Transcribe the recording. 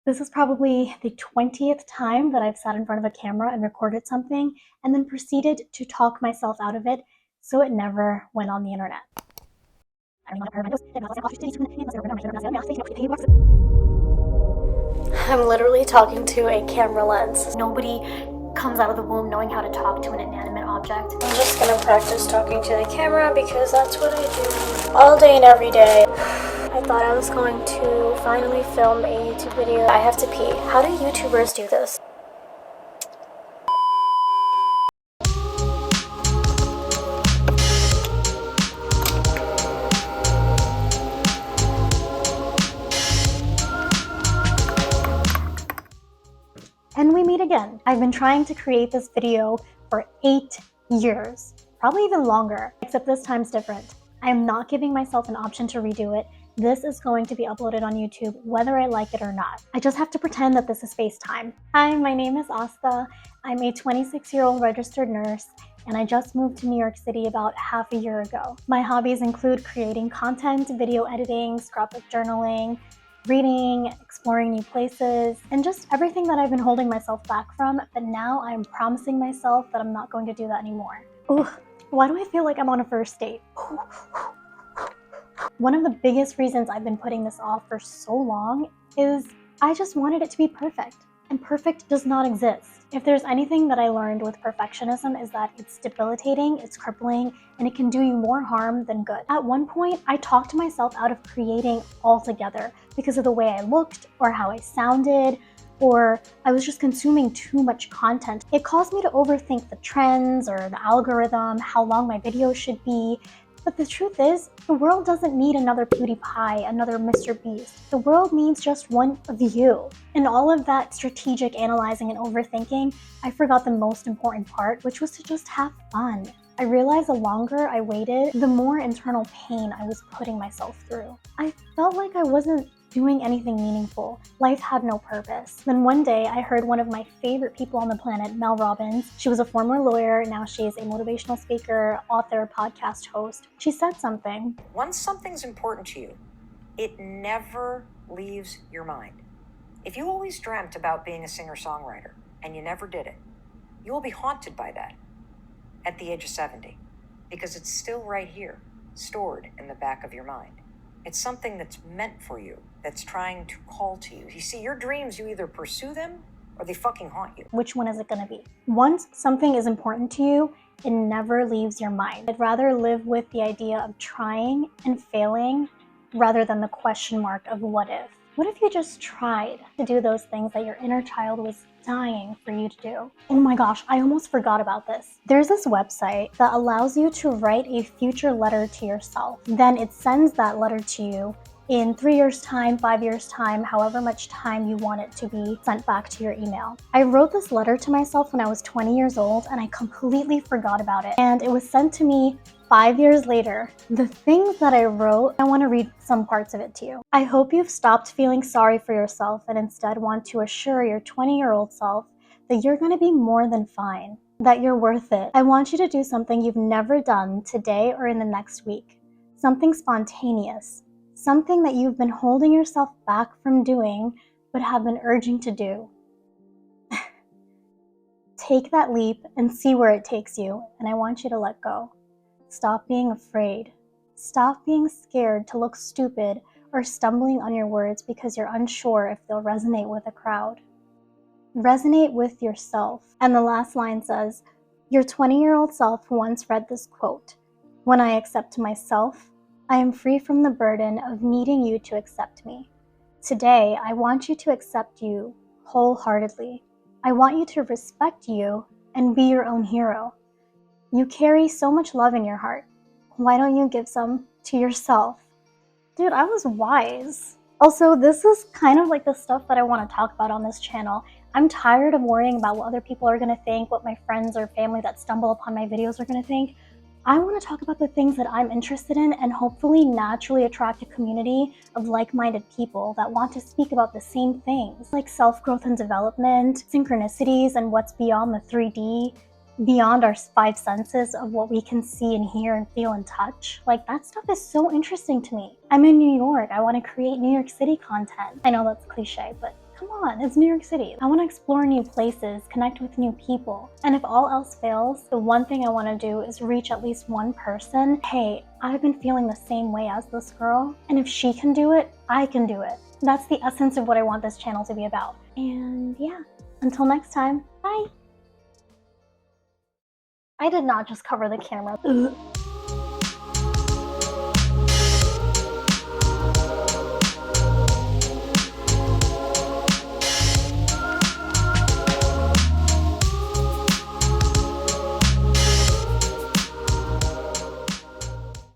This is probably the 20th time that I've sat in front of a camera and recorded something and then proceeded to talk myself out of it so it never went on the internet. I'm literally talking to a camera lens. Nobody comes out of the womb knowing how to talk to an inanimate object. I'm just gonna practice talking to the camera because that's what I do all day and every day. I thought I was going to finally film a YouTube video. I have to pee. How do YouTubers do this? And we meet again. I've been trying to create this video for 8 years, probably even longer, except this time's different. I am not giving myself an option to redo it. This is going to be uploaded on YouTube whether I like it or not. I just have to pretend that this is FaceTime. Hi, my name is Aastha. I'm a 26-year-old registered nurse, and I just moved to New York City about half a year ago. My hobbies include creating content, video editing, scrapbook journaling, reading, exploring new places, and just everything that I've been holding myself back from, but now I'm promising myself that I'm not going to do that anymore. Ooh, why do I feel like I'm on a first date? One of the biggest reasons I've been putting this off for so long is I just wanted it to be perfect, and perfect does not exist. If there's anything that I learned with perfectionism is that it's debilitating, it's crippling, and it can do you more harm than good. At one point, I talked myself out of creating altogether because of the way I looked or how I sounded, or I was just consuming too much content. It caused me to overthink the trends or the algorithm, how long my videos should be. But the truth is, the world doesn't need another PewDiePie, another Mr. Beast. The world needs just one of you. In all of that strategic analyzing and overthinking, I forgot the most important part, which was to just have fun. I realized the longer I waited, the more internal pain I was putting myself through. I felt like I wasn't doing anything meaningful. Life had no purpose. Then one day I heard one of my favorite people on the planet, Mel Robbins. She was a former lawyer, now she's a motivational speaker, author, podcast host. She said something. Once something's important to you, it never leaves your mind. If you always dreamt about being a singer-songwriter and you never did it, you will be haunted by that at the age of 70 because it's still right here, stored in the back of your mind. It's something that's meant for you, that's trying to call to you. You see, your dreams, you either pursue them or they fucking haunt you. Which one is it gonna be? Once something is important to you, it never leaves your mind. I'd rather live with the idea of trying and failing rather than the question mark of what if. What if you just tried to do those things that your inner child was dying for you to do? Oh my gosh, I almost forgot about this. There's this website that allows you to write a future letter to yourself. Then it sends that letter to you in 3 years' time, 5 years' time, however much time you want it to be sent back to your email. I wrote this letter to myself when I was 20 years old and I completely forgot about it. And it was sent to me 5 years later. The things that I wrote, I want to read some parts of it to you. I hope you've stopped feeling sorry for yourself and instead want to assure your 20-year-old self that you're going to be more than fine, that you're worth it. I want you to do something you've never done today or in the next week. Something spontaneous. Something that you've been holding yourself back from doing but have been urging to do. Take that leap and see where it takes you, and I want you to let go. Stop being afraid. Stop being scared to look stupid or stumbling on your words because you're unsure if they'll resonate with a crowd. Resonate with yourself. And the last line says, your 20-year-old self once read this quote, "When I accept myself, I am free from the burden of needing you to accept me. Today, I want you to accept you wholeheartedly. I want you to respect you and be your own hero. You carry so much love in your heart. Why don't you give some to yourself?" Dude, I was wise. Also, this is kind of like the stuff that I want to talk about on this channel. I'm tired of worrying about what other people are going to think, what my friends or family that stumble upon my videos are going to think. I want to talk about the things that I'm interested in and hopefully naturally attract a community of like-minded people that want to speak about the same things, like self-growth and development, synchronicities, and what's beyond the 3D, beyond our 5 senses of what we can see and hear and feel and touch. Like, that stuff is so interesting to me. I'm in New York. I want to create New York City content. I know that's cliche, but Come on, it's New York City. I want to explore new places, connect with new people. And if all else fails, the one thing I want to do is reach at least one person. Hey, I've been feeling the same way as this girl, and if she can do it, I can do it. That's the essence of what I want this channel to be about. And yeah, until next time, bye. I did not just cover the camera. Ugh.